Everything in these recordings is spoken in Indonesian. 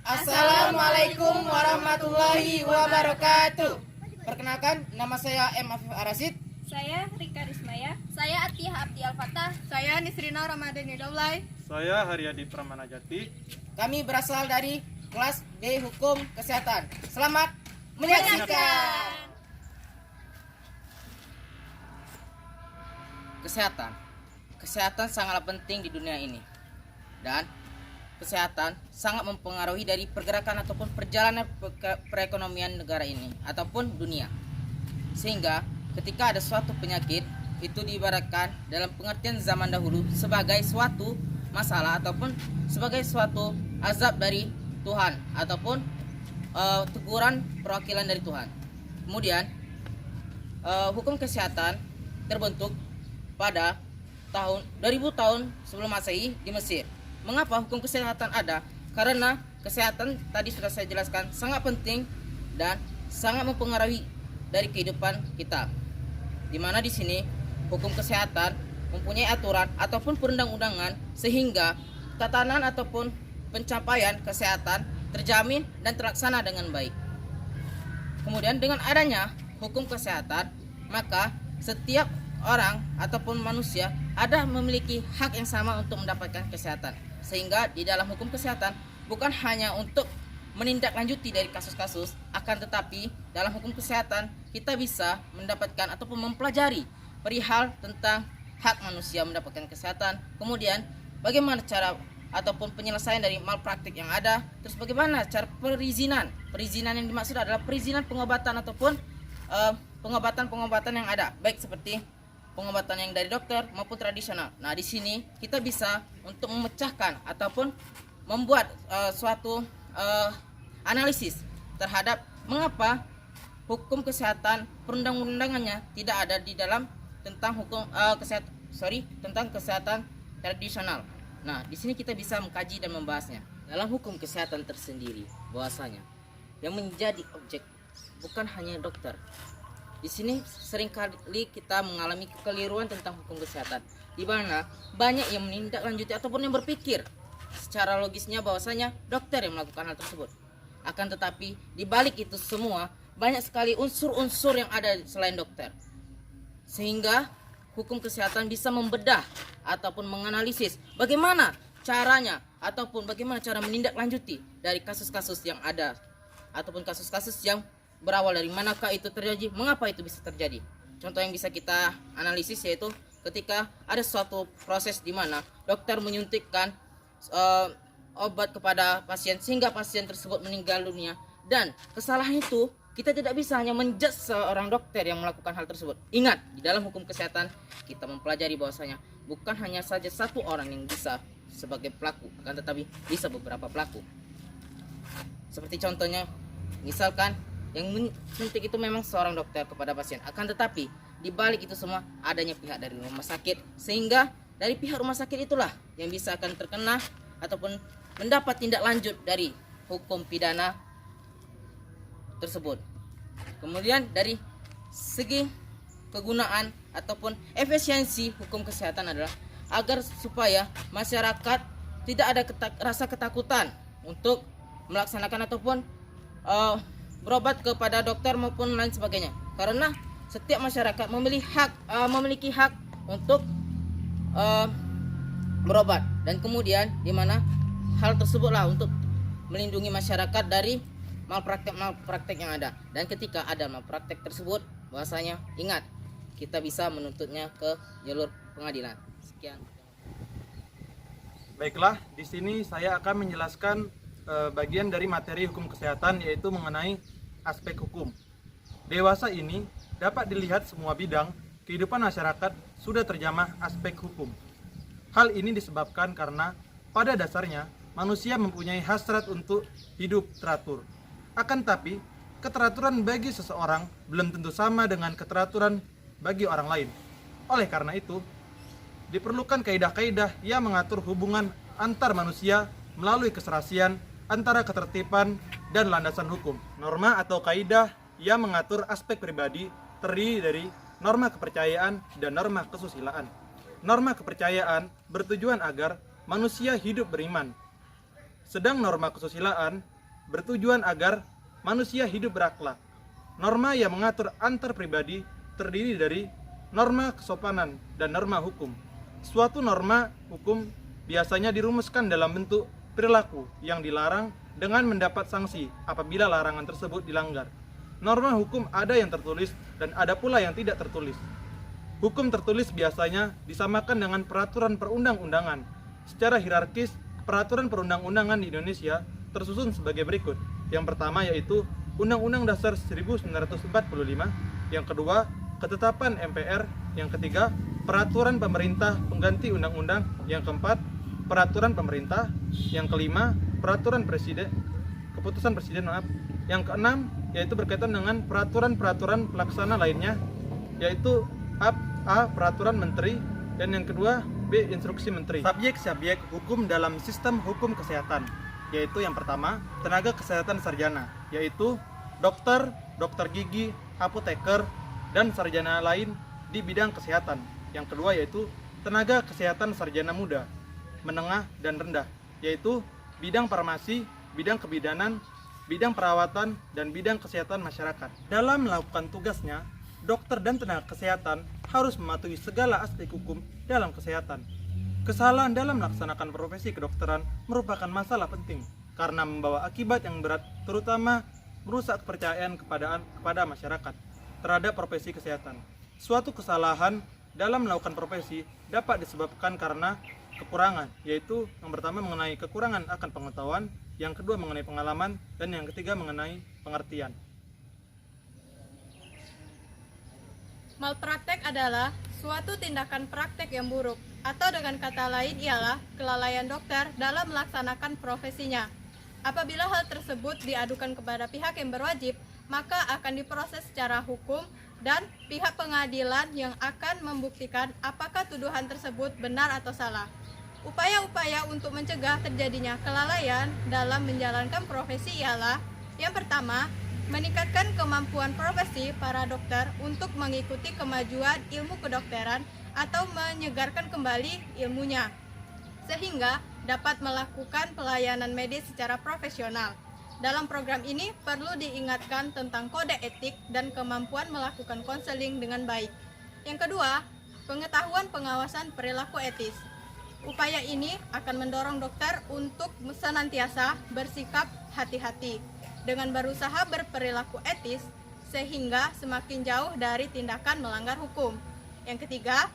Assalamualaikum warahmatullahi wabarakatuh. Perkenalkan, nama saya M. Afif Arasid. Saya Rika Rismaya. Saya Atiyah Abdi Al-Fatah. Saya Nisrina Ramadhani Daulay. Saya Haryadi Pramanajati. Kami berasal dari kelas B Hukum Kesehatan. Selamat menyaksikan. Kesehatan sangatlah penting di dunia ini. Dan kesehatan sangat mempengaruhi dari pergerakan ataupun perjalanan perekonomian negara ini ataupun dunia. Sehingga ketika ada suatu penyakit, itu diibaratkan dalam pengertian zaman dahulu sebagai suatu masalah ataupun sebagai suatu azab dari Tuhan ataupun teguran perwakilan dari Tuhan. Kemudian hukum kesehatan terbentuk pada tahun 2000 tahun sebelum Masehi di Mesir. Mengapa hukum kesehatan ada? Karena kesehatan tadi sudah saya jelaskan sangat penting dan sangat mempengaruhi dari kehidupan kita. Di mana di sini hukum kesehatan mempunyai aturan ataupun perundang-undangan sehingga tatanan ataupun pencapaian kesehatan terjamin dan terlaksana dengan baik. Kemudian dengan adanya hukum kesehatan, maka setiap orang ataupun manusia ada memiliki hak yang sama untuk mendapatkan kesehatan. Sehingga di dalam hukum kesehatan bukan hanya untuk menindaklanjuti dari kasus-kasus, akan tetapi dalam hukum kesehatan kita bisa mendapatkan ataupun mempelajari perihal tentang hak manusia mendapatkan kesehatan. Kemudian bagaimana cara ataupun penyelesaian dari malpraktik yang ada. Terus bagaimana cara perizinan. Perizinan yang dimaksud adalah perizinan pengobatan ataupun pengobatan-pengobatan yang ada, baik seperti pengobatan yang dari dokter maupun tradisional. Nah, di sini kita bisa untuk memecahkan ataupun membuat suatu analisis terhadap mengapa hukum kesehatan perundang-undangannya tidak ada di dalam tentang hukum tentang kesehatan tradisional. Nah, di sini kita bisa mengkaji dan membahasnya. Dalam hukum kesehatan tersendiri, bahwasanya yang menjadi objek bukan hanya dokter. Di sini seringkali kita mengalami kekeliruan tentang hukum kesehatan, di mana banyak yang menindaklanjuti ataupun yang berpikir secara logisnya bahwasanya dokter yang melakukan hal tersebut. Akan tetapi di balik itu semua banyak sekali unsur-unsur yang ada selain dokter. Sehingga hukum kesehatan bisa membedah ataupun menganalisis bagaimana caranya ataupun bagaimana cara menindaklanjuti dari kasus-kasus yang ada ataupun kasus-kasus yang berawal dari manakah itu terjadi, mengapa itu bisa terjadi. Contoh yang bisa kita analisis yaitu ketika ada suatu proses di mana dokter menyuntikkan obat kepada pasien sehingga pasien tersebut meninggal dunia, dan kesalahan itu kita tidak bisa hanya menjudge seorang dokter yang melakukan hal tersebut. Ingat, di dalam hukum kesehatan kita mempelajari bahwasanya bukan hanya saja satu orang yang bisa sebagai pelaku, akan tetapi bisa beberapa pelaku. Seperti contohnya, misalkan yang menyuntik itu memang seorang dokter kepada pasien, akan tetapi di balik itu semua adanya pihak dari rumah sakit, sehingga dari pihak rumah sakit itulah yang bisa akan terkena ataupun mendapat tindak lanjut dari hukum pidana tersebut. Kemudian dari segi kegunaan ataupun efisiensi hukum kesehatan adalah agar supaya masyarakat tidak ada rasa ketakutan untuk melaksanakan ataupun berobat kepada dokter maupun lain sebagainya, karena setiap masyarakat memiliki hak untuk berobat, dan kemudian di mana hal tersebutlah untuk melindungi masyarakat dari malpraktek yang ada. Dan ketika ada malpraktek tersebut, bahwasanya ingat, kita bisa menuntutnya ke jalur pengadilan. Sekian. Baiklah, di sini saya akan menjelaskan bagian dari materi hukum kesehatan, yaitu mengenai aspek hukum. Dewasa ini dapat dilihat semua bidang kehidupan masyarakat sudah terjamah aspek hukum. Hal ini disebabkan karena pada dasarnya manusia mempunyai hasrat untuk hidup teratur. Akan tapi, keteraturan bagi seseorang belum tentu sama dengan keteraturan bagi orang lain. Oleh karena itu, diperlukan kaidah-kaidah yang mengatur hubungan antar manusia melalui keserasian antara ketertiban dan landasan hukum. Norma atau kaidah yang mengatur aspek pribadi terdiri dari norma kepercayaan dan norma kesusilaan. Norma kepercayaan bertujuan agar manusia hidup beriman, sedang norma kesusilaan bertujuan agar manusia hidup berakhlak. Norma yang mengatur antar pribadi terdiri dari norma kesopanan dan norma hukum. Suatu norma hukum biasanya dirumuskan dalam bentuk perilaku yang dilarang dengan mendapat sanksi apabila larangan tersebut dilanggar. Norma hukum ada yang tertulis dan ada pula yang tidak tertulis. Hukum tertulis biasanya disamakan dengan peraturan perundang-undangan. Secara hierarkis, peraturan perundang-undangan di Indonesia tersusun sebagai berikut. Yang pertama yaitu Undang-Undang Dasar 1945, yang kedua Ketetapan MPR, yang ketiga Peraturan Pemerintah Pengganti Undang-Undang, yang keempat Peraturan Pemerintah, yang kelima Peraturan Presiden, Keputusan Presiden, yang keenam yaitu berkaitan dengan peraturan-peraturan pelaksana lainnya, yaitu A. Peraturan Menteri, dan yang kedua B. Instruksi Menteri. Subjek-subjek hukum dalam sistem hukum kesehatan, yaitu yang pertama tenaga kesehatan sarjana, yaitu dokter, dokter gigi, apoteker, dan sarjana lain di bidang kesehatan. Yang kedua yaitu tenaga kesehatan sarjana muda, menengah, dan rendah, yaitu bidang farmasi, bidang kebidanan, bidang perawatan, dan bidang kesehatan masyarakat. Dalam melakukan tugasnya, dokter dan tenaga kesehatan harus mematuhi segala aspek hukum dalam kesehatan. Kesalahan dalam melaksanakan profesi kedokteran merupakan masalah penting karena membawa akibat yang berat, terutama merusak kepercayaan kepada masyarakat terhadap profesi kesehatan. Suatu kesalahan dalam melakukan profesi dapat disebabkan karena kekurangan, yaitu yang pertama mengenai kekurangan akan pengetahuan, yang kedua mengenai pengalaman, dan yang ketiga mengenai pengertian. Malpraktek adalah suatu tindakan praktek yang buruk, atau dengan kata lain ialah kelalaian dokter dalam melaksanakan profesinya. Apabila hal tersebut diadukan kepada pihak yang berwajib, maka akan diproses secara hukum dan pihak pengadilan yang akan membuktikan apakah tuduhan tersebut benar atau salah. Upaya-upaya untuk mencegah terjadinya kelalaian dalam menjalankan profesi ialah: yang pertama, meningkatkan kemampuan profesi para dokter untuk mengikuti kemajuan ilmu kedokteran atau menyegarkan kembali ilmunya, sehingga dapat melakukan pelayanan medis secara profesional. Dalam program ini perlu diingatkan tentang kode etik dan kemampuan melakukan konseling dengan baik. Yang kedua, pengetahuan pengawasan perilaku etis. Upaya ini akan mendorong dokter untuk senantiasa bersikap hati-hati dengan berusaha berperilaku etis sehingga semakin jauh dari tindakan melanggar hukum. Yang ketiga,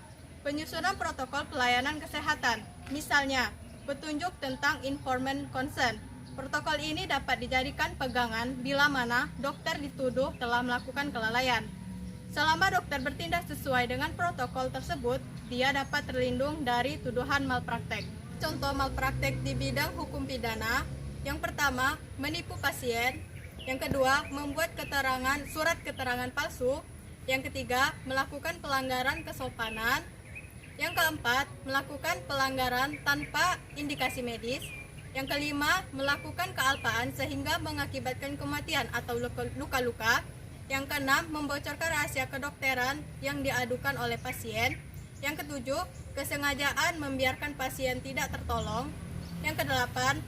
penyusunan protokol pelayanan kesehatan. Misalnya, petunjuk tentang informed consent. Protokol ini dapat dijadikan pegangan bila mana dokter dituduh telah melakukan kelalaian. Selama dokter bertindak sesuai dengan protokol tersebut, dia dapat terlindung dari tuduhan malpraktek. Contoh malpraktek di bidang hukum pidana: yang pertama, menipu pasien; yang kedua, membuat surat keterangan palsu; yang ketiga, melakukan pelanggaran kesopanan; yang keempat, melakukan pelanggaran tanpa indikasi medis; yang kelima, melakukan kealpaan sehingga mengakibatkan kematian atau luka-luka; yang keenam, membocorkan rahasia kedokteran yang diadukan oleh pasien; yang ketujuh, kesengajaan membiarkan pasien tidak tertolong; yang kedelapan,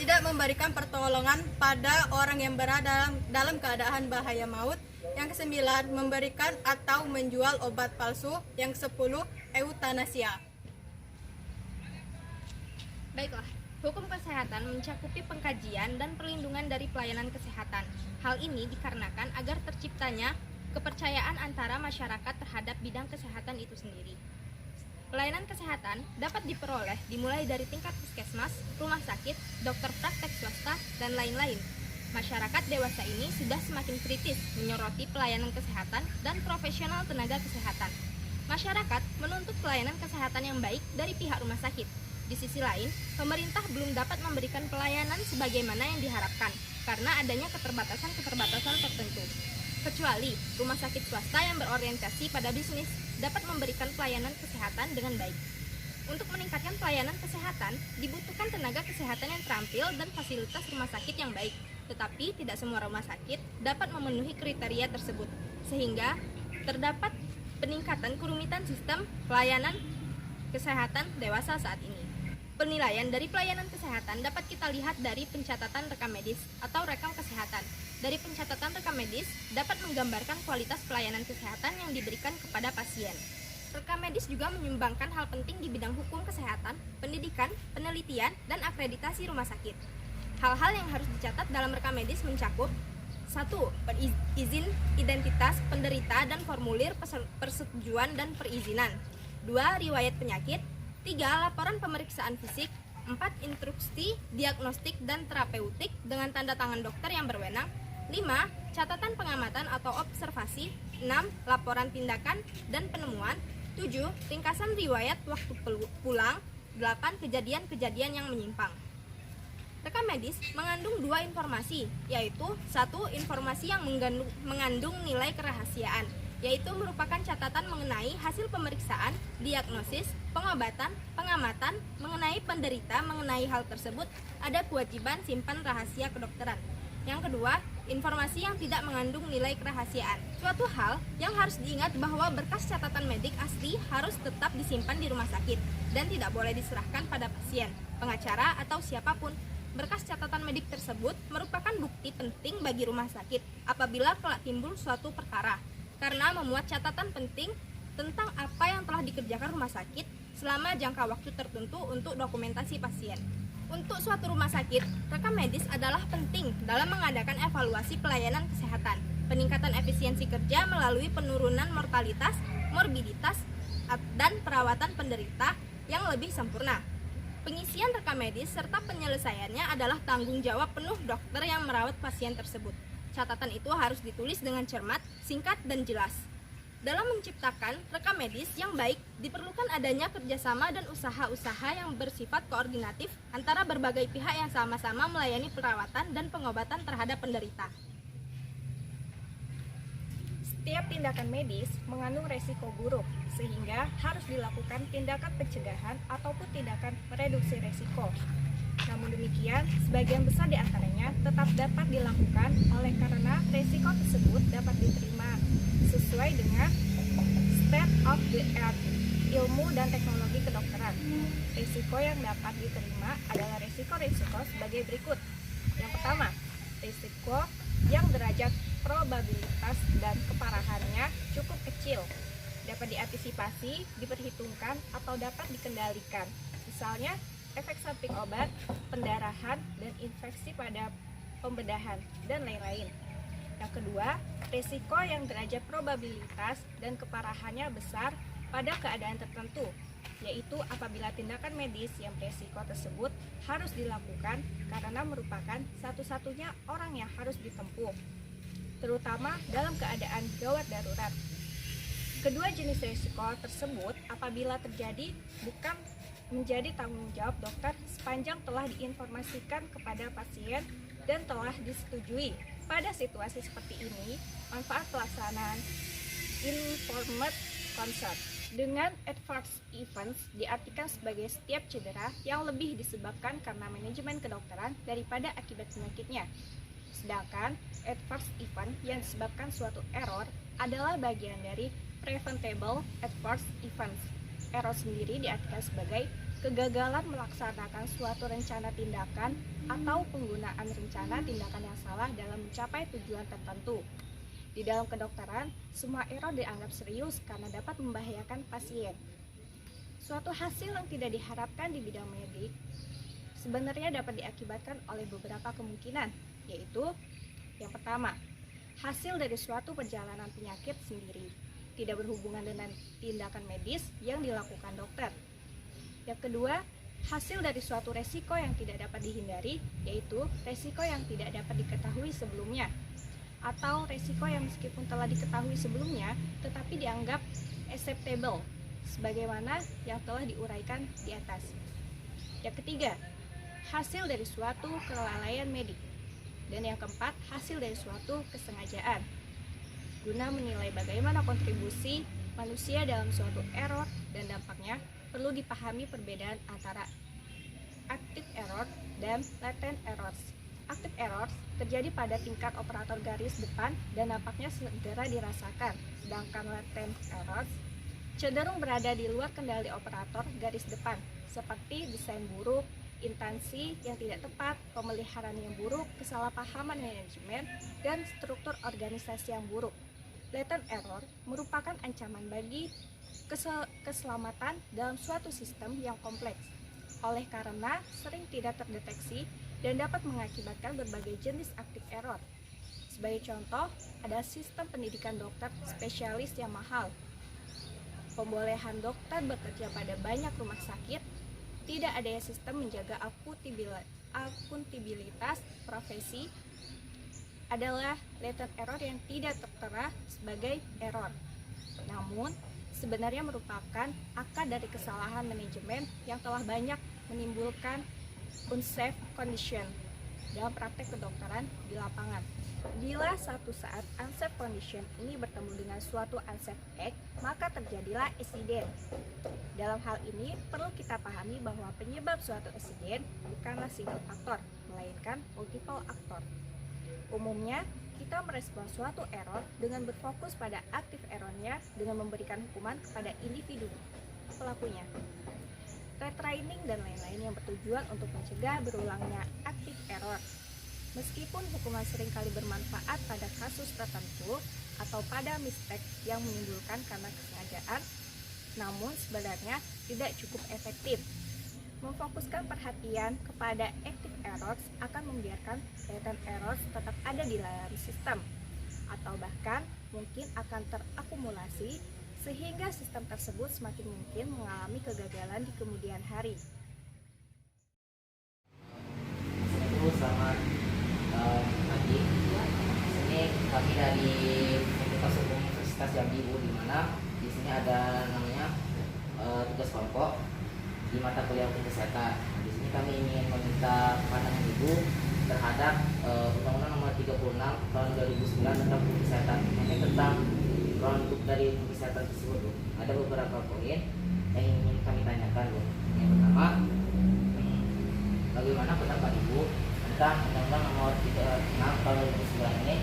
tidak memberikan pertolongan pada orang yang berada dalam keadaan bahaya maut; yang kesembilan, memberikan atau menjual obat palsu; yang kesepuluh, eutanasia. Baiklah, hukum kesehatan mencakupi pengkajian dan perlindungan dari pelayanan kesehatan. Hal ini dikarenakan agar terciptanya kepercayaan antara masyarakat terhadap bidang kesehatan itu sendiri. Pelayanan kesehatan dapat diperoleh dimulai dari tingkat puskesmas, rumah sakit, dokter praktek swasta, dan lain-lain. Masyarakat dewasa ini sudah semakin kritis menyoroti pelayanan kesehatan dan profesional tenaga kesehatan. Masyarakat menuntut pelayanan kesehatan yang baik dari pihak rumah sakit. Di sisi lain, pemerintah belum dapat memberikan pelayanan sebagaimana yang diharapkan karena adanya keterbatasan tertentu. Kecuali rumah sakit swasta yang berorientasi pada bisnis dapat memberikan pelayanan kesehatan dengan baik. Untuk meningkatkan pelayanan kesehatan, dibutuhkan tenaga kesehatan yang terampil dan fasilitas rumah sakit yang baik. Tetapi tidak semua rumah sakit dapat memenuhi kriteria tersebut, sehingga terdapat peningkatan kerumitan sistem pelayanan kesehatan dewasa saat ini. Penilaian dari pelayanan kesehatan dapat kita lihat dari pencatatan rekam medis atau rekam kesehatan. Dari pencatatan rekam medis dapat menggambarkan kualitas pelayanan kesehatan yang diberikan kepada pasien. Rekam medis juga menyumbangkan hal penting di bidang hukum kesehatan, pendidikan, penelitian, dan akreditasi rumah sakit. Hal-hal yang harus dicatat dalam rekam medis mencakup 1. Izin identitas penderita dan formulir persetujuan dan perizinan. 2. Riwayat penyakit. 3. Laporan pemeriksaan fisik. 4. Instruksi, diagnostik, dan terapeutik dengan tanda tangan dokter yang berwenang. 5. Catatan pengamatan atau observasi. 6. Laporan tindakan dan penemuan. 7. Ringkasan riwayat waktu pulang. 8. Kejadian-kejadian yang menyimpang. Rekam medis mengandung 2 informasi, yaitu 1. Informasi yang mengandung nilai kerahasiaan, yaitu merupakan catatan mengenai hasil pemeriksaan, diagnosis, pengobatan, pengamatan, mengenai penderita. Mengenai hal tersebut, ada kewajiban simpan rahasia kedokteran. Yang kedua, informasi yang tidak mengandung nilai kerahasiaan. Suatu hal yang harus diingat bahwa berkas catatan medik asli harus tetap disimpan di rumah sakit dan tidak boleh diserahkan pada pasien, pengacara, atau siapapun. Berkas catatan medik tersebut merupakan bukti penting bagi rumah sakit apabila kelak timbul suatu perkara, karena memuat catatan penting tentang apa yang telah dikerjakan rumah sakit selama jangka waktu tertentu untuk dokumentasi pasien. Untuk suatu rumah sakit, rekam medis adalah penting dalam mengadakan evaluasi pelayanan kesehatan, peningkatan efisiensi kerja melalui penurunan mortalitas, morbiditas, dan perawatan penderita yang lebih sempurna. Pengisian rekam medis serta penyelesaiannya adalah tanggung jawab penuh dokter yang merawat pasien tersebut. Catatan itu harus ditulis dengan cermat, singkat, dan jelas. Dalam menciptakan rekam medis yang baik, diperlukan adanya kerjasama dan usaha-usaha yang bersifat koordinatif antara berbagai pihak yang sama-sama melayani perawatan dan pengobatan terhadap penderita. Setiap tindakan medis mengandung resiko buruk, sehingga harus dilakukan tindakan pencegahan ataupun tindakan mereduksi resiko. Namun demikian, sebagian besar di antaranya tetap dapat dilakukan oleh karena resiko tersebut dapat diterima sesuai dengan state of the art ilmu dan teknologi kedokteran. Risiko yang dapat diterima adalah risiko-risiko sebagai berikut. Yang pertama, risiko yang derajat probabilitas dan keparahannya cukup kecil, dapat diantisipasi, diperhitungkan, atau dapat dikendalikan. Misalnya, efek samping obat, pendarahan, dan infeksi pada pembedahan, dan lain-lain. Yang kedua, risiko yang derajat probabilitas dan keparahannya besar pada keadaan tertentu, yaitu apabila tindakan medis yang beresiko tersebut harus dilakukan karena merupakan satu-satunya orang yang harus ditempuh, terutama dalam keadaan gawat darurat. Kedua jenis risiko tersebut apabila terjadi bukan menjadi tanggung jawab dokter sepanjang telah diinformasikan kepada pasien dan telah disetujui. Pada situasi seperti ini, manfaat pelaksanaan informed consent dengan adverse events diartikan sebagai setiap cedera yang lebih disebabkan karena manajemen kedokteran daripada akibat penyakitnya. Sedangkan adverse event yang disebabkan suatu error adalah bagian dari preventable adverse events. Error sendiri diartikan sebagai kegagalan melaksanakan suatu rencana tindakan atau penggunaan rencana tindakan yang salah dalam mencapai tujuan tertentu. Di dalam kedokteran, semua error dianggap serius karena dapat membahayakan pasien. Suatu hasil yang tidak diharapkan di bidang medik sebenarnya dapat diakibatkan oleh beberapa kemungkinan, yaitu yang pertama, hasil dari suatu perjalanan penyakit sendiri, tidak berhubungan dengan tindakan medis yang dilakukan dokter. Yang kedua, hasil dari suatu resiko yang tidak dapat dihindari, yaitu resiko yang tidak dapat diketahui sebelumnya, atau resiko yang meskipun telah diketahui sebelumnya, tetapi dianggap acceptable, sebagaimana yang telah diuraikan di atas. Yang ketiga, hasil dari suatu kelalaian medik. Dan yang keempat, hasil dari suatu kesengajaan. Guna menilai bagaimana kontribusi manusia dalam suatu error dan dampaknya, perlu dipahami perbedaan antara active error dan latent errors. Active errors terjadi pada tingkat operator garis depan dan dampaknya segera dirasakan, sedangkan latent errors cenderung berada di luar kendali operator garis depan, seperti desain buruk, instansi yang tidak tepat, pemeliharaan yang buruk, kesalahpahaman manajemen, dan struktur organisasi yang buruk. Latent error merupakan ancaman bagi keselamatan dalam suatu sistem yang kompleks, oleh karena sering tidak terdeteksi dan dapat mengakibatkan berbagai jenis active error. Sebagai contoh, ada sistem pendidikan dokter spesialis yang mahal, pembolehan dokter bekerja pada banyak rumah sakit, tidak adanya sistem menjaga akuntabilitas profesi adalah latent error yang tidak tertera sebagai error. Namun, sebenarnya merupakan akar dari kesalahan manajemen yang telah banyak menimbulkan unsafe condition dalam praktek kedokteran di lapangan. Bila satu saat unsafe condition ini bertemu dengan suatu unsafe act, maka terjadilah insiden. Dalam hal ini, perlu kita pahami bahwa penyebab suatu insiden bukanlah single faktor, melainkan multiple aktor. Umumnya, kita merespon suatu error dengan berfokus pada aktif errornya dengan memberikan hukuman kepada individu pelakunya, retraining, dan lain-lain yang bertujuan untuk mencegah berulangnya aktif error. Meskipun hukuman seringkali bermanfaat pada kasus tertentu atau pada mistake yang menimbulkan karena kesengajaan, namun sebenarnya tidak cukup efektif. Memfokuskan perhatian kepada active errors akan membiarkan latent errors tetap ada di dalam sistem, atau bahkan mungkin akan terakumulasi sehingga sistem tersebut semakin mungkin mengalami kegagalan di kemudian hari. Selamat pagi. Di sini kami dari Fakultas Hukum Universitas Jambi, di mana di sini ada namanya tugas kelompok di mata kuliah hukum kesehatan. Di sini kami ingin meminta pandangan Ibu terhadap Undang-Undang Nomor 36 Tahun 2009 tentang hukum kesehatan. Ini tentang produk dari hukum kesehatan tersebut, Bu. Ada beberapa poin yang ingin kami tanyakan, Bu. Yang pertama, bagaimana pendapat Ibu tentang Undang-Undang Nomor 36 Tahun 2009 ini?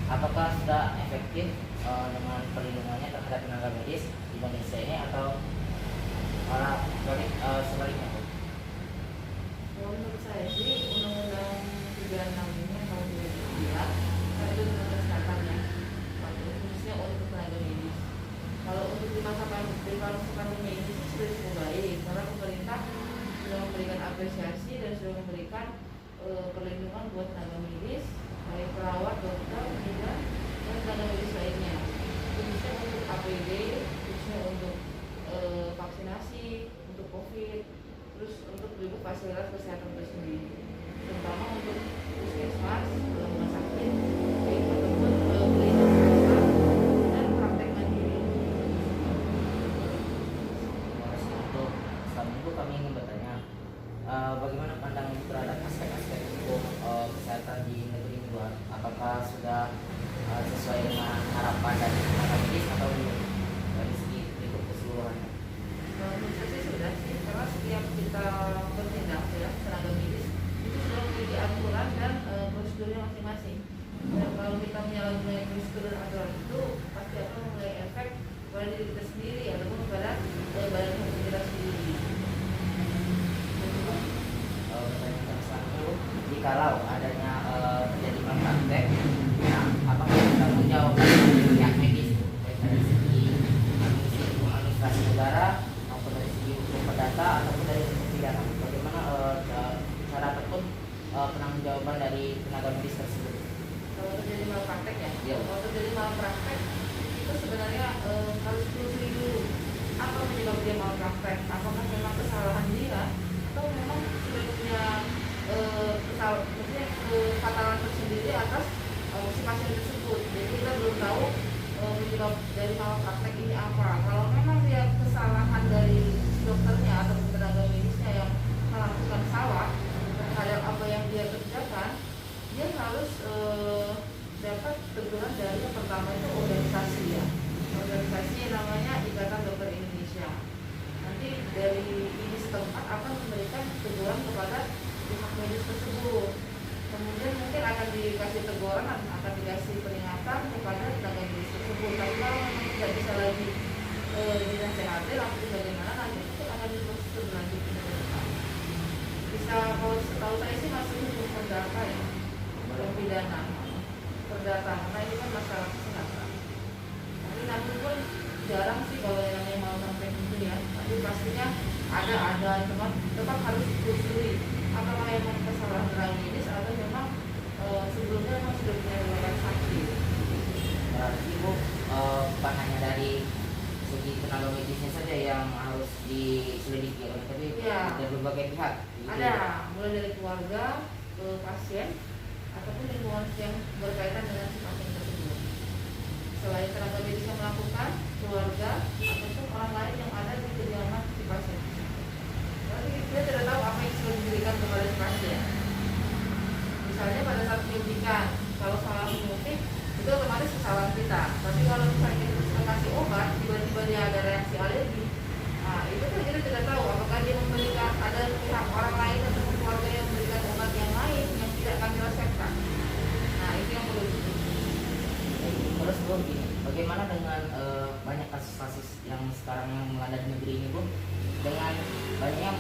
Apakah sudah efektif dengan perlindungannya terhadap tenaga medis di Indonesia ini, atau malah sebaliknya, Bu? Menurut saya sih Undang-Undang 36 ini tahun 2009 kan itu tentang kesehatan ya, khususnya untuk tenaga medis. Kalau untuk di masa pandemi ini sih sudah cukup baik, karena pemerintah sudah memberikan apresiasi dan sudah memberikan perlindungan buat tenaga medis, baik perawat, dokter, juga dan tenaga medis lainnya, khususnya untuk APD, khususnya untuk vaksinasi, untuk COVID, terus untuk juga fasilitas kesehatan itu sendiri, terutama untuk puskesmas, rumah sakit, ataupun klinik kesehatan dan praktek mandiri. Terima kasih. Untuk selanjutnya kami ingin bertanya, bagaimana pandangan Ibu terhadap aspek-aspek hukum kesehatan di negeri ini, Bu? Apakah sudah sesuai dengan harapan dari tenaga medis atau belum dari segi lingkup keseluruhannya? Menurut saya sih sudah sih, karena setiap kita bertindak ya tenaga medis itu sudah memiliki aturan dan prosedurnya masing-masing. Dan kalau kita menyalahgunakan prosedur dan aturan itu pasti akan memulai efek pada diri kita sendiri ataupun pada badan hukum kita sendiri. Pertanyaan selanjutnya, Bu, jikalau adanya terjadi malpraktek, nah apakah tanggung jawab dari pihak medis, baik dari segi administrasi negara maupun dari segi hukum perdata ataupun dari segi pidana? Bagaimana cara ataupun penanggung-jawaban dari tenaga medis tersebut? Kalau terjadi malpraktek ya, Iya. kalau terjadi malpraktek itu sebenarnya harus telusuri dulu apa penyebab dia malpraktek. Apakah memang kesalahan dia atau memang sudah punya maksudnya kefatalan tersendiri atas si pasien tersebut. Jadi kita belum tahu penyebab dari malpraktek ini apa. Kalau memang dia kesalahan dari dokternya atau tenaga medisnya yang melakukan salah terhadap apa yang dia kerjakan, dia harus dapat teguran dari yang pertama itu organisasi ya, organisasi yang namanya Ikatan Dokter Indonesia. Nanti dari ini setempat akan memberikan teguran kepada pihak medis tersebut. Kemudian mungkin akan dikasih teguran, akan dikasih peringatan kepada tenaga medis tersebut. Tapi kalau memang tidak bisa lagi dinasehati langsung bagaimana nanti itu akan diproses lebih lanjut ke depan. Bisa, kalau setahu saya sih masih hukum perdata ya, belum pidana perdata, karena ini kan masalah kesehatan. Tapi namun pun jarang sih kalau yang namanya mau sampai itu ya, tapi pastinya ada cuman tetap harus ditelusuri apakah memang kesalahan tragis atau memang sebelumnya memang sudah punya riwayat sakit. Berarti Bu, bukan hanya dari segi tenaga medisnya saja yang harus diselidiki, tapi Iya. dari berbagai pihak. Gitu. Ada, mulai dari keluarga ke pasien ataupun lingkungan yang berkaitan dengan si pasien tersebut. Selain tenaga medis yang melakukan, keluarga ataupun orang lain yang ada di kediaman si pasien. Berarti kita tidak tahu apa yang sudah diberikan kepada si pasien. Misalnya pada saat penyuntikan, kalau salah menyuntik itu otomatis kesalahan kita. Tapi kalau misalnya kita kasih obat, tiba-tiba dia ada reaksi alergi, nah itu kan kita tidak tahu apakah dia memberikan, ada pihak orang lain atau keluarga yang memberikan obat yang lain yang tidak kami resepkan. Nah itu yang perlu diteliti. Terus Bu, gini, bagaimana dengan banyak kasus-kasus yang sekarang yang melanda di negeri ini Bu, dengan banyak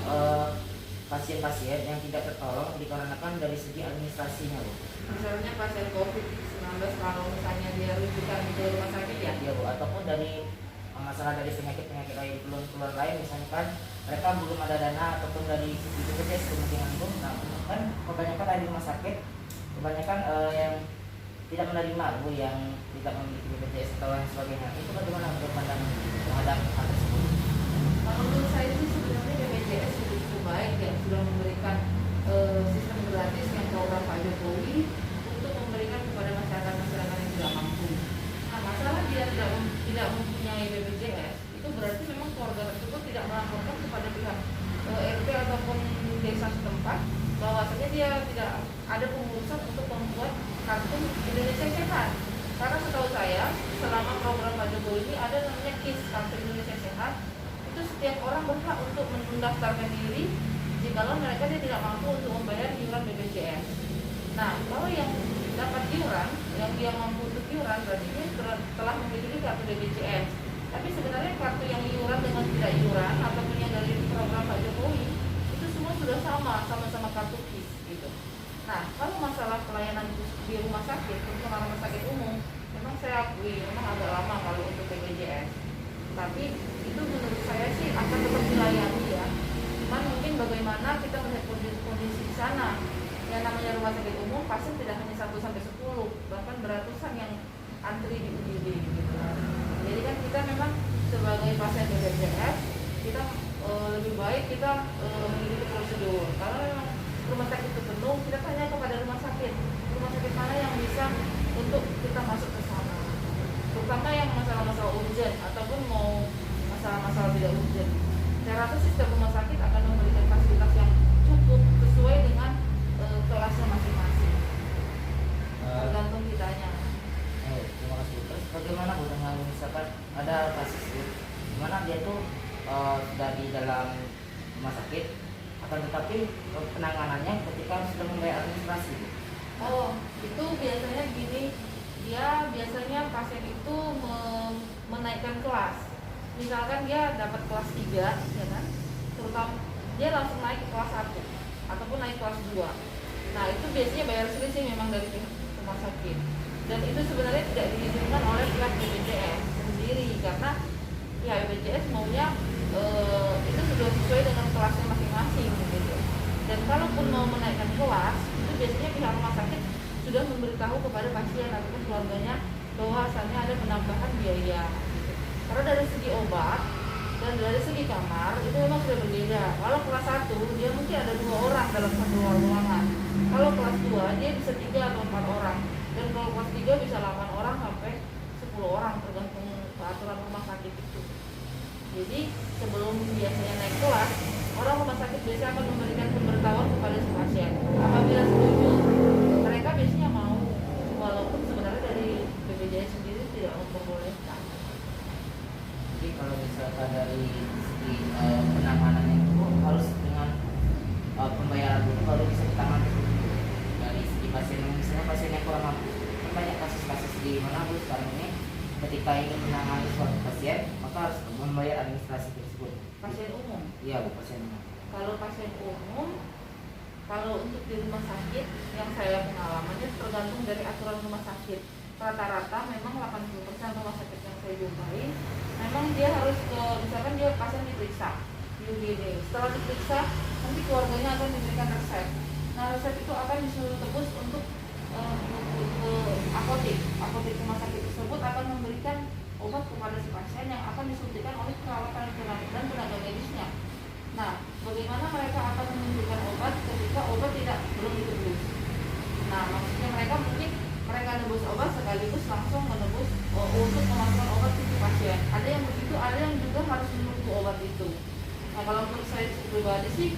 pasien-pasien yang tidak tertolong dikarenakan dari segi administrasinya Bu. Misalnya pasien COVID-19 kalau misalnya dia rujukan ke rumah sakit ya, Ya Bu, ataupun dari masalah dari penyakit-penyakit lain keluar lain, misalnya kan mereka belum ada dana ataupun dari sisi BPJS kemungkinan Bu. Nah, kan kebanyakan dari rumah sakit, kebanyakan yang tidak menerima Bu, yang tidak memiliki BPJS atau yang sebagainya. Itu bagaimana menurut pandangan terhadap hal tersebut? kalau menurut saya sih sebenarnya BPJS sudah cukup baik ya, sudah memberikan sistem gratis yang program Pak Jokowi untuk memberikan kepada masyarakat yang tidak mampu. Nah masalah dia tidak mempunyai BPJS itu berarti memang keluarga tersebut tidak melaporkan kepada pihak RT ataupun desa setempat bahwasanya dia tidak ada pengurusan untuk membuat kartu Indonesia Sehat. Karena setahu saya selama program Pak Jokowi ini ada namanya KIS, Kartu Indonesia Sehat. Itu setiap orang berhak untuk mendaftarkan diri jikalau mereka dia tidak mampu untuk membayar iuran BPJS. Nah, kalau yang dapat iuran, yang dia mampu untuk iuran, berarti dia telah memiliki kartu BPJS. Tapi sebenarnya kartu yang iuran dengan tidak iuran ataupun yang dari program Pak Jokowi itu semua sudah sama-sama kartu KIS gitu. Nah, kalau masalah pelayanan di rumah sakit, terutama rumah sakit umum, memang saya akui memang agak lama kalau untuk BPJS. Tapi itu menurut saya sih akan tetap dilayani ya. Cuman mungkin bagaimana kita melihat kondisi di sana. Yang namanya rumah sakit umum pasien tidak hanya 1 sampai 10, bahkan beratusan yang antri di UGD gitu. Jadi kan kita memang sebagai pasien BPJS kita lebih baik kita mengikuti prosedur. Kalau memang rumah sakit itu penuh, kita tanya kepada rumah sakit mana yang bisa untuk kita masuk ke sana. Terutama yang masalah-masalah urgent ataupun mau masalah-masalah tidak urgent. Saya rasa sih setiap rumah sakit akan memberikan fasilitas yang cukup sesuai dengan kelasnya masing-masing. Tergantung kitanya. Terima kasih. Terus bagaimana Bu dengan misalkan ada kasus Bu, dimana dia tuh sudah di dalam rumah sakit, akan tetapi penanganannya ketika sudah membayar administrasi Bu. Oh, itu biasanya gini, dia biasanya pasien itu menaikkan kelas. Misalkan dia dapat kelas 3, ya kan? Terutama dia langsung naik ke kelas 1 ataupun naik kelas 2. Nah, itu biasanya bayar selisih memang dari pihak rumah sakit. Dan itu sebenarnya tidak diizinkan oleh pihak BPJS sendiri karena pihak BPJS maunya itu sudah sesuai dengan kelasnya masing-masing gitu. Dan kalaupun mau menaikkan kelas, itu biasanya pihak rumah sakit sudah memberitahu kepada pasien ataupun keluarganya bahwa asalnya ada penambahan biaya. Karena dari segi obat dan dari segi kamar itu memang sudah berbeda. Kalau kelas 1 dia mungkin ada 2 orang dalam satu ruangan. Kalau kelas 2 dia bisa 3 atau 4 orang. Dan kalau kelas 3 bisa 8 orang sampai 10 orang tergantung peraturan rumah sakit itu. Jadi sebelum biasanya naik kelas, orang rumah sakit biasanya akan memberikan pemberitahuan kepada si pasien. Apabila setuju, mereka biasanya mau, walaupun sebenarnya dari BPJS sendiri tidak memperbolehkan. Jadi kalau misalkan dari segi penanganannya itu harus dengan pembayaran dulu baru bisa ditangani dari segi pasien yang misalnya pasien yang kurang mampu. Banyak kasus-kasus di mana Bu sekarang ini ketika ingin menangani suatu pasien maka apakah harus membayar administrasi tersebut? Pasien umum. Iya Bu, pasien umum. Kalau pasien umum, kalau untuk di rumah sakit yang saya pengalamannya tergantung dari aturan rumah sakit. Rata-rata memang 80% rumah sakit yang saya jumpai memang dia harus ke, misalkan dia pasien diperiksa di UGD. Setelah diperiksa nanti keluarganya akan diberikan resep. Nah resep itu akan disuruh tebus untuk ke apotek rumah sakit tersebut akan memberikan obat kepada si pasien yang akan disuntikan oleh perawat dan tenaga medisnya. Nah, bagaimana mereka akan menunjukkan obat ketika obat belum ditebus? Nah, maksudnya mereka mungkin mereka nebus obat sekaligus langsung menebus untuk memasukkan obat ke si pasien. Ada yang begitu, ada yang juga harus menunggu obat itu. Nah, kalau menurut saya pribadi sih,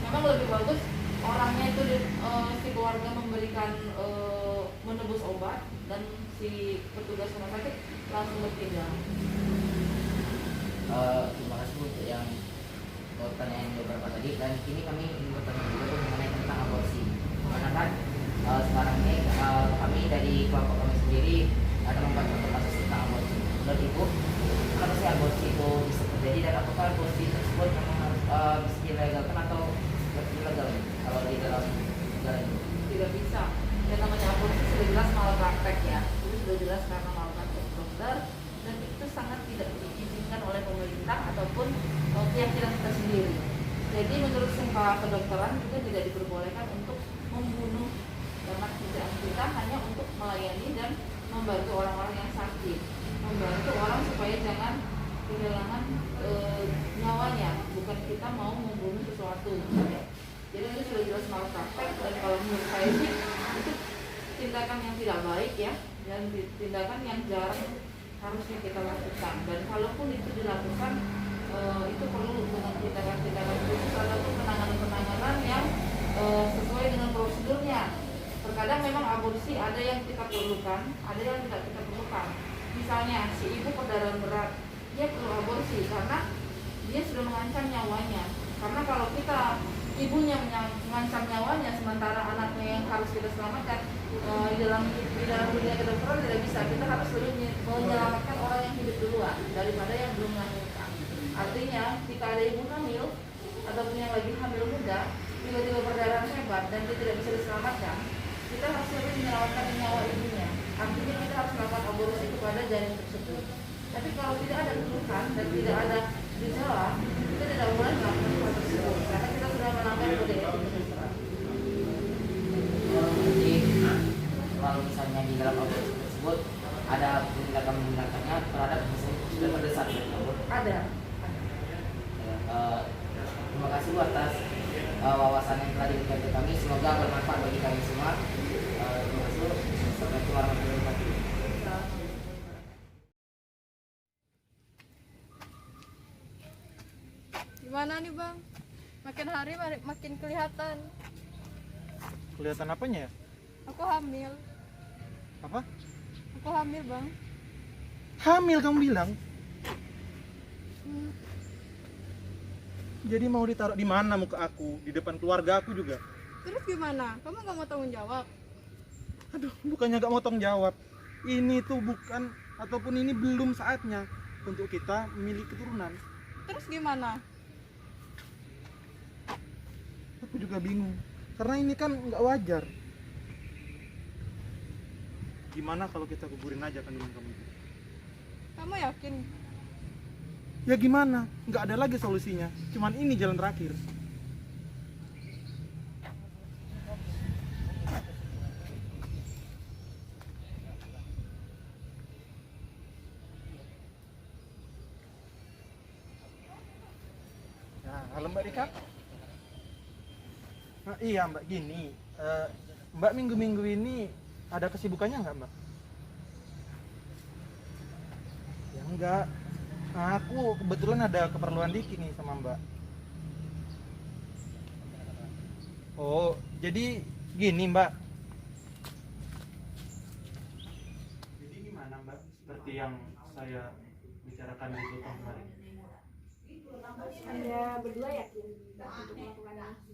memang lebih bagus orangnya itu si keluarga memberikan menebus obat dan si petugas rumah sakit langsung bertindak. Terima kasih untuk yang pertanyaan beberapa tadi, dan kini kami ingin bertanya juga mengenai tentang aborsi. Karena kan sekarang ini kami dari kelompok kami sendiri ada membuat satu kasus tentang aborsi. Menurut Ibu, kenapa sih aborsi itu bisa terjadi dan apakah aborsi tersebut memang harus bisa dilegalkan atau ilegal kalau di dalam negara ini? Tidak bisa. Yang namanya aborsi sudah jelas malpraktek ya. Itu sudah jelas karena malpraktek dokter dan itu sangat tidak diizinkan oleh pemerintah ataupun keyakinan kita sendiri. Jadi menurut sumpah kedokteran juga tidak diperbolehkan untuk membunuh anak pekerjaan kita, hanya untuk melayani dan membantu orang-orang yang sakit, membantu orang supaya jangan kehilangan nyawanya, bukan kita mau membunuh sesuatu. Jadi itu sudah jelas malpraktek dan kalau menurut saya sih itu tindakan yang tidak baik ya, dan tindakan yang jarang harusnya kita lakukan. Dan kalaupun itu dilakukan itu perlu dengan tindakan-tindakan khusus ataupun penanganan-penanganan yang sesuai dengan prosedurnya. Terkadang memang aborsi ada yang kita perlukan, ada yang tidak kita perlukan. Misalnya si ibu perdarahan berat, dia perlu aborsi karena dia sudah mengancam nyawanya. Karena kalau kita ibunya mengancam nyawanya sementara anaknya yang harus kita selamatkan di dalam dunia kedokteran tidak bisa. Kita harus lebih menyelamatkan orang yang hidup duluan daripada yang belum melahirkan. Artinya jika ada ibu hamil ataupun yang lagi hamil muda tiba-tiba perdarahan hebat dan dia tidak bisa diselamatkan, kita harus lebih menyelamatkan nyawa ibunya. Artinya kita harus melakukan aborsi kepada janin tersebut. Tapi kalau tidak ada keluhan dan tidak ada gejala, kita tidak boleh melakukan hal tersebut karena kita sudah melanggar kode etik kedokteran. Jadi kalau misalnya di dalam aborsi tersebut ada tindakannya terhadap sudah terdesak Ada. Terima kasih Bu atas wawasan yang telah diberikan ke kami. Semoga bermanfaat bagi kami semua. Terima kasih. Assalamualaikum warahmatullahi wabarakatuh. Gimana nih Bang? Makin hari makin kelihatan. Kelihatan apanya ya? Aku hamil. Apa? Aku hamil Bang. Hamil kamu bilang? Jadi mau ditaruh di mana muka aku? Di depan keluarga aku juga. Terus gimana? Kamu gak mau tanggung jawab? Aduh, bukannya gak mau tanggung jawab. Ini tuh bukan, ataupun ini belum saatnya untuk kita memiliki keturunan. Terus gimana? Aku juga bingung. Karena ini kan nggak wajar. Gimana kalau kita kuburin aja kandungan kamu itu? Kamu yakin? Ya gimana? Nggak ada lagi solusinya. Cuman ini jalan terakhir. Nah, halo Mbak Rika. Nah, iya Mbak, gini. Mbak minggu-minggu ini ada kesibukannya nggak Mbak? Ya enggak. Nah, aku kebetulan ada keperluan dikit nih sama Mbak. Oh, jadi gini Mbak. Jadi gimana Mbak? Seperti yang saya bicarakan di telepon kemarin. Anda berdua yakin untuk melakukan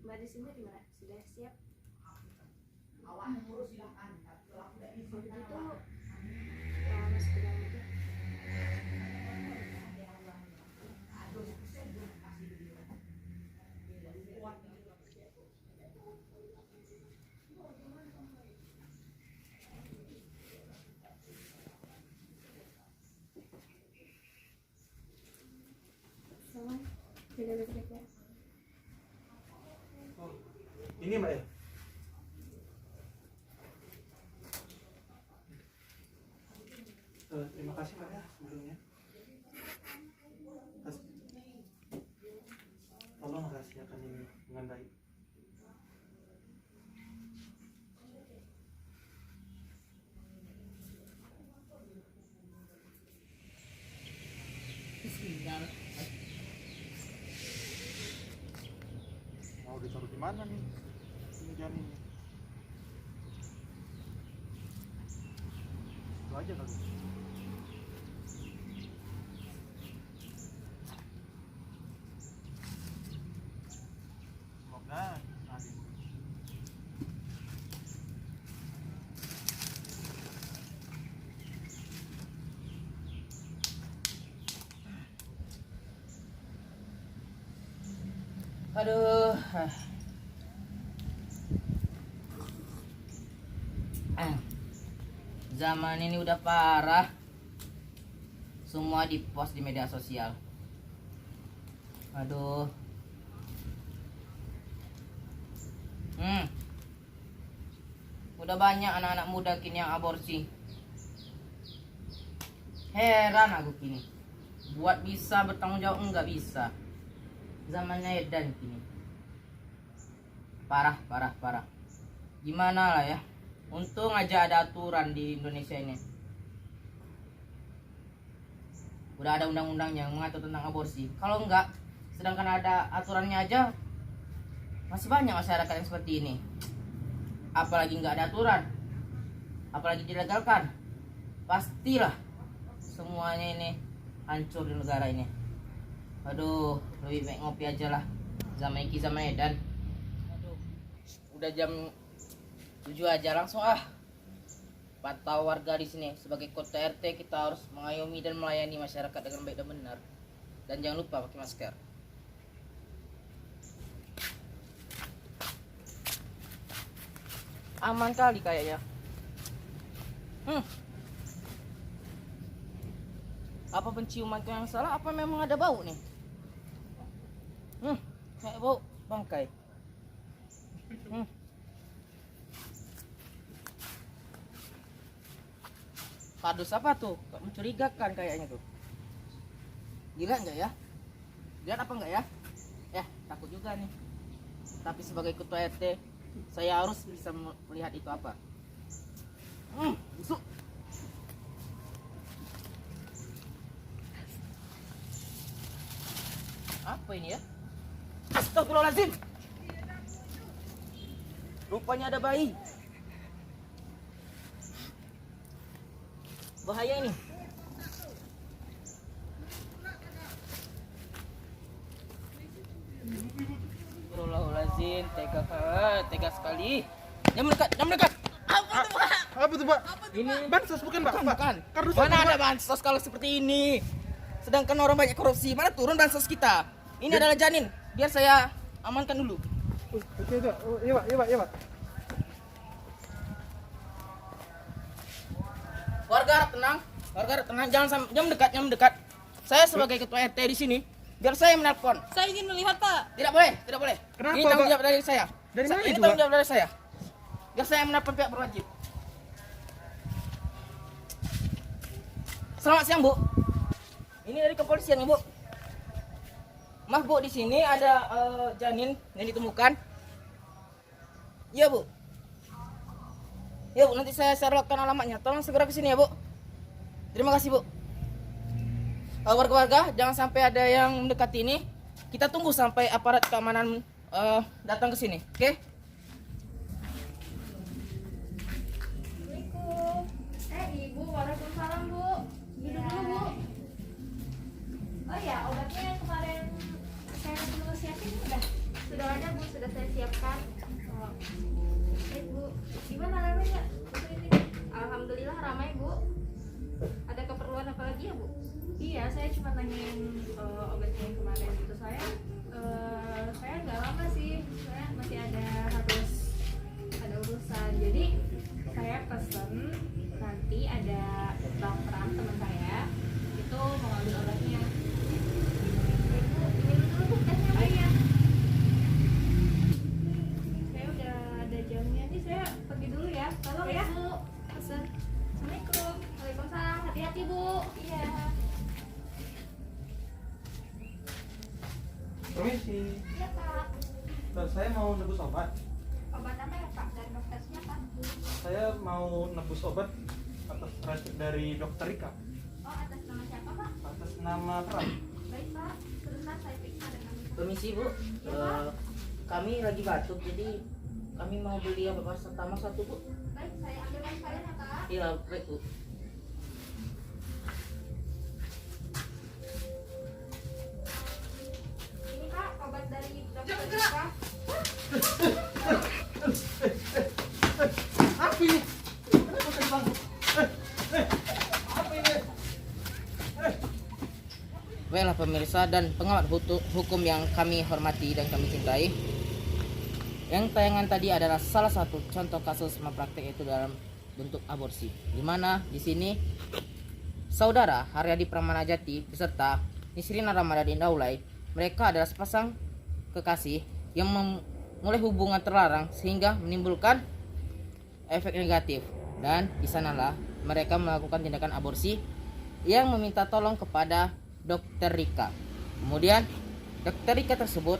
Mbak di sini gimana? Sudah siap? Kalau begitu Oh, ini Mbak ya? Terima kasih Mbak ya sebelumnya. Tolong rahasiakan ini dengan baik. Mau ditaruh di mana nih? Ini janin. Itu aja kali. Semoga adil. Aduh. Zaman ini udah parah. Semua dipost di media sosial. Aduh. Udah banyak anak-anak muda kini yang aborsi. Heran aku kini. Buat bisa bertanggung jawab enggak bisa. Zamannya edan kini. Parah. Gimana lah ya. Untung aja ada aturan di Indonesia ini. Udah ada undang-undangnya yang mengatur tentang aborsi. Kalau enggak, sedangkan ada aturannya aja, masih banyak masyarakat yang seperti ini. Apalagi enggak ada aturan, apalagi dilegalkan, pastilah semuanya ini hancur di negara ini. Aduh, lebih baik ngopi aja lah. Zaman iki zaman edan. Aduh, udah jam 7 aja langsung pantau warga di sini. Sebagai kota RT kita harus mengayomi dan melayani masyarakat dengan baik dan benar. Dan jangan lupa pakai masker. Aman kali kayaknya. Apa penciumanku yang salah? Apa memang ada bau nih? Kayak bau bangkai. Kardus apa tuh? Mencurigakan kayaknya tuh. Gila enggak ya? Lihat apa enggak ya? Ya, takut juga nih. Tapi sebagai ketua RT, saya harus bisa melihat itu apa. Busuk. Apa ini ya? Astagfirullahaladzim. Rupanya ada bayi. Bahaya ini. Astagfirullahaladzim. Tega sekali. Jangan mendekat. Apa tuh, Pak? Apa tuh Pak? Ini Bansos bukan Pak? bukan. Kardus Mana apa, ada Pak? bansos kalau seperti ini? Sedangkan orang banyak korupsi, mana turun bansos kita? Ini adalah janin. Biar saya amankan dulu. Oke, itu. Iya Pak. Warga harap tenang, jangan mendekat. Saya sebagai ketua RT di sini, biar saya menelpon. Saya ingin melihat, Pak. Tidak boleh. Kenapa, Ini tanggung Pak? jawab dari saya. Dari mana Ini itu, tanggung Pak? jawab dari saya. Biar saya menelpon pihak berwajib. Selamat siang, Bu. Ini dari kepolisian, Bu. Maaf, Bu, di sini ada janin yang ditemukan. Iya, Bu. Ya, Bu, nanti saya share-kan alamatnya. Tolong segera ke sini ya, Bu. Terima kasih, Bu. Warga-warga, jangan sampai ada yang mendekati ini. Kita tunggu sampai aparat keamanan datang ke sini, oke? Assalamualaikum. Ibu, waalaikumsalam, Bu. Duduk dulu, Bu. Oh ya, obatnya yang kemarin saya dulu siapin sudah ada, Bu. Sudah saya siapkan. Oh. Bu, gimana ramainya? Alhamdulillah ramai, Bu. Ada keperluan apa lagi ya, Bu? Iya, saya cuma nanyain obatnya yang kemarin itu. Saya nggak lama sih, saya masih harus ada urusan. Jadi saya pesen nanti ada Bang Pram teman saya itu mau ngambil obatnya. Ibu, minum dulu, Bu. Permisi. Iya Pak. Saya mau nebus obat. Obat apa ya Pak? Dari dokter siapa? Saya mau nebus obat atas resep dari Dokter Rika. Oh, atas nama siapa Pak? Atas nama Pram. Baik Pak, sebentar saya periksa dengan Permisi Bu, kami lagi batuk jadi kami mau beli obat paracetamol satu Bu. Baik, saya ambilkan sekalian ya Pak. Iya baik Bu. Ini Pak, obat dari dokter Rika. Apa ini? Kenapa saya bang? Apa ini? Baiklah pemirsa dan pengawat hukum yang kami hormati dan kami cintai. Yang tayangan tadi adalah salah satu contoh kasus malpraktek itu dalam bentuk aborsi. Di mana di sini saudara Haryadi Pramanajati beserta Nisrina Ramadhani Daulay, mereka adalah sepasang kekasih yang memulai hubungan terlarang sehingga menimbulkan efek negatif, dan di sanalah mereka melakukan tindakan aborsi yang meminta tolong kepada Dokter Rika. Kemudian Dokter Rika tersebut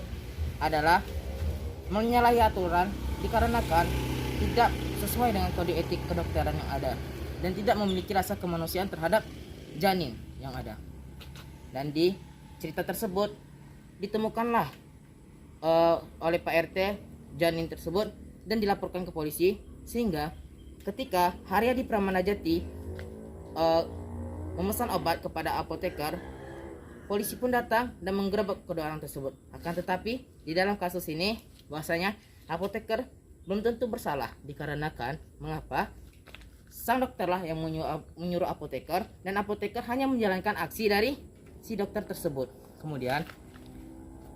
adalah menyalahi aturan dikarenakan tidak sesuai dengan kode etik kedokteran yang ada dan tidak memiliki rasa kemanusiaan terhadap janin yang ada. Dan di cerita tersebut ditemukanlah oleh Pak RT janin tersebut dan dilaporkan ke polisi, sehingga ketika Haryadi Pramanajati memesan obat kepada apoteker, polisi pun datang dan menggerebek kedua orang tersebut. Akan tetapi di dalam kasus ini bahwasanya apoteker belum tentu bersalah dikarenakan mengapa sang dokter lah yang menyuruh apoteker, dan apoteker hanya menjalankan aksi dari si dokter tersebut. Kemudian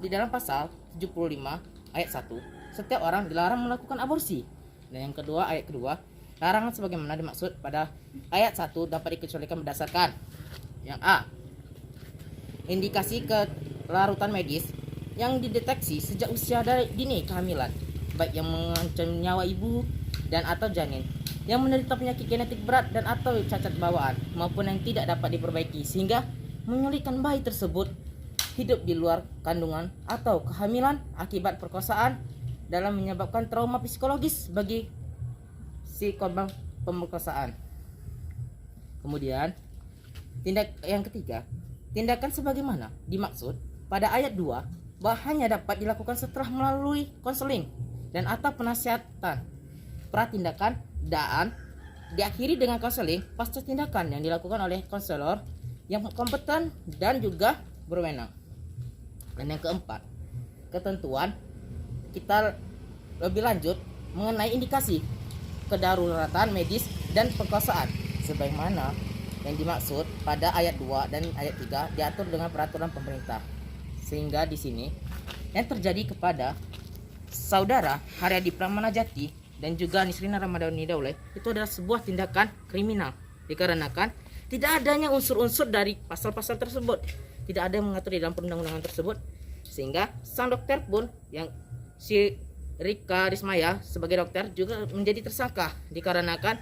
di dalam pasal 75 ayat 1, setiap orang dilarang melakukan aborsi. Dan yang kedua, ayat kedua, larangan sebagaimana dimaksud pada ayat 1 dapat dikecualikan berdasarkan yang A, indikasi kelarutan medis yang dideteksi sejak usia dini kehamilan, baik yang mengancam nyawa ibu dan atau janin, yang menderita penyakit genetik berat dan atau cacat bawaan, maupun yang tidak dapat diperbaiki sehingga menyulitkan bayi tersebut hidup di luar kandungan atau kehamilan akibat perkosaan, dalam menyebabkan trauma psikologis bagi si korban pemerkosaan. Kemudian yang ketiga, tindakan sebagaimana dimaksud pada ayat 2 bahwa hanya dapat dilakukan setelah melalui konseling dan atau penasihatan pratindakan, dan diakhiri dengan konseling pasca tindakan yang dilakukan oleh konselor yang kompeten dan juga berwenang. Dan yang keempat, ketentuan kita lebih lanjut mengenai indikasi kedaruratan medis dan perkosaan sebagaimana yang dimaksud pada ayat 2 dan ayat 3 diatur dengan peraturan pemerintah. Sehingga di sini yang terjadi kepada saudara Haryadi Pramanajati dan juga Nisrina Ramadhani Daulay itu adalah sebuah tindakan kriminal dikarenakan tidak adanya unsur-unsur dari pasal-pasal tersebut, tidak ada yang mengatur di dalam perundang-undangan tersebut, sehingga sang dokter pun yang si Rika Rismaya sebagai dokter juga menjadi tersangka dikarenakan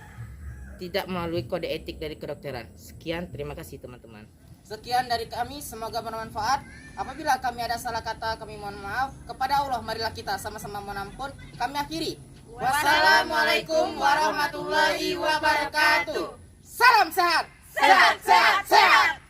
tidak melalui kode etik dari kedokteran. Sekian, terima kasih teman-teman. Sekian dari kami, semoga bermanfaat. Apabila kami ada salah kata, kami mohon maaf. Kepada Allah marilah kita sama-sama mohon ampun. Kami akhiri. Wassalamualaikum warahmatullahi wabarakatuh. Salam sehat. Sehat, sehat, sehat.